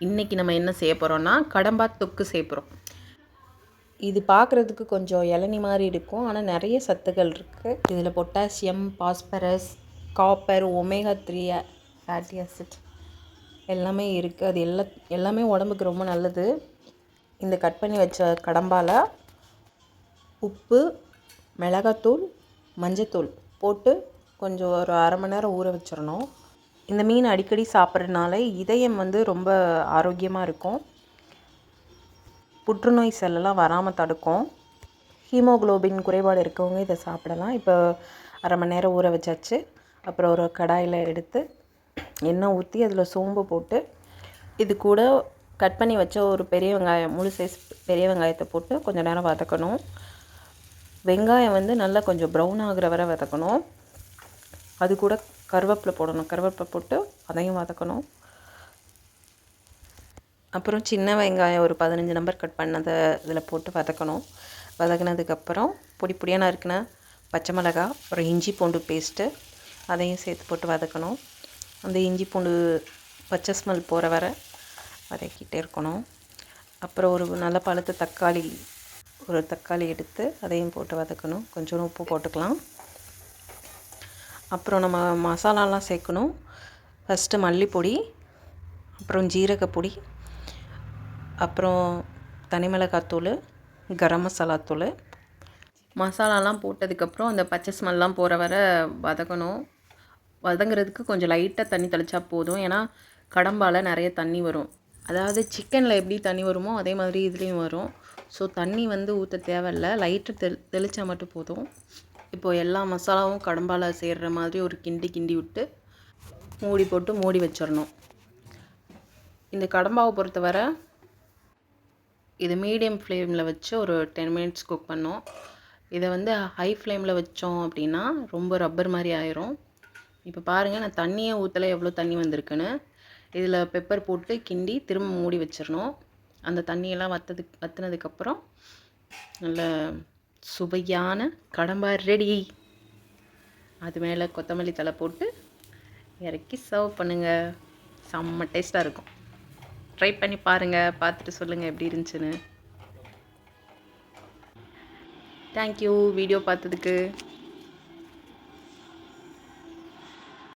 இன்றைக்கி நம்ம என்ன செய்ய போகிறோன்னா கடம்பா தொக்கு செய்ய போகிறோம். இது பார்க்குறதுக்கு கொஞ்சம் இளநி மாதிரி இருக்கும், ஆனால் நிறைய சத்துக்கள் இருக்குது. இதில் potassium, phosphorus, copper, omega 3 fatty acid எல்லாமே இருக்குது. அது எல்லாமே உடம்புக்கு ரொம்ப நல்லது. இந்த கட் பண்ணி வச்ச கடம்பால் உப்பு, மிளகாத்தூள், மஞ்சத்தூள் போட்டு கொஞ்சம் ஒரு அரை மணி நேரம் ஊற வச்சிடணும். இந்த மீன் அடிக்கடி சாப்பிட்றதுனால இதயம் ரொம்ப ஆரோக்கியமாக இருக்கும். புற்றுநோய் செல்லெல்லாம் வராமல் தடுக்கும். ஹீமோக்ளோபின் குறைபாடு இருக்கவங்க இதை சாப்பிடலாம். இப்போ அரை மணி நேரம் ஊற வச்சாச்சு. அப்புறம் ஒரு கடாயில் எடுத்து எண்ணெய் ஊற்றி அதில் சோம்பு போட்டு இது கூட கட் பண்ணி வச்ச ஒரு பெரிய வெங்காயம், முழு சைஸ் பெரிய வெங்காயத்தை போட்டு கொஞ்சம் நேரம் வதக்கணும். வெங்காயம் நல்லா கொஞ்சம் ப்ரௌன் ஆகிற வரை வதக்கணும். அது கூட கருவேப்பிலை போடணும். கருவேப்பிலை போட்டு அதையும் வதக்கணும். அப்புறம் சின்ன வெங்காயம் ஒரு 15 நம்பர் கட் பண்ணதை இதில் போட்டு வதக்கணும். வதக்கினதுக்கப்புறம் பொடி பொடியாக நறுக்கின பச்சை மிளகா, ஒரு இஞ்சி பூண்டு பேஸ்ட்டு அதையும் சேர்த்து போட்டு வதக்கணும். அந்த இஞ்சி பூண்டு பச்சை ஸ்மெல் போகிற வரை வதக்கிட்டே இருக்கணும். அப்புறம் ஒரு நல்ல பழுத்த தக்காளி, ஒரு தக்காளி எடுத்து அதையும் போட்டு வதக்கணும். கொஞ்சம் உப்பு போட்டுக்கலாம். அப்புறம் நம்ம மசாலாலாம் சேர்க்கணும். ஃபஸ்ட்டு மல்லிப்பொடி, அப்புறம் ஜீரகப்பொடி, அப்புறம் தனி மிளகாத்தூள், கரம் மசாலாத்தூள். மசாலாலாம் போட்டதுக்கப்புறம் அந்த பச்சை ஸ்மெல்லாம் போகிற வரை வதக்கணும். வதங்கிறதுக்கு கொஞ்சம் லைட்டாக தண்ணி தெளித்தா போதும். ஏன்னா கடம்பால் நிறைய தண்ணி வரும். அதாவது சிக்கனில் எப்படி தண்ணி வருமோ அதே மாதிரி இதுலேயும் வரும். ஸோ தண்ணி ஊற்ற தேவையில்லை, லைட்டாக தெளித்தா மட்டும் போதும். இப்போது எல்லா மசாலாவும் கடம்பால் சேர்கிற மாதிரி ஒரு கிண்டி விட்டு மூடி போட்டு மூடி வச்சிடணும். இந்த கடம்பாவை பொறுத்தவரை இது மீடியம் ஃப்ளேமில் வச்சு ஒரு 10 மினிட்ஸ் குக் பண்ணோம். இதை ஹை ஃப்ளேமில் வச்சோம் அப்படின்னா ரொம்ப ரப்பர் மாதிரி ஆயிரும். இப்போ பாருங்கள், நான் தண்ணியே ஊற்றலை, எவ்வளோ தண்ணி வந்திருக்குன்னு. இதில் பெப்பர் போட்டு கிண்டி திரும்ப மூடி வச்சிடணும். அந்த தண்ணியெல்லாம் வற்றினதுக்கப்புறம் நல்ல சுவையான கடம்பா ரெடி. அது மேலே கொத்தமல்லி தழை போட்டு இறக்கி சர்வ் பண்ணுங்கள். செம்ம டேஸ்ட்டாக இருக்கும். ட்ரை பண்ணி பாருங்கள், பார்த்துட்டு சொல்லுங்கள் எப்படி இருந்துச்சுன்னு. தேங்க்யூ வீடியோ பார்த்ததுக்கு.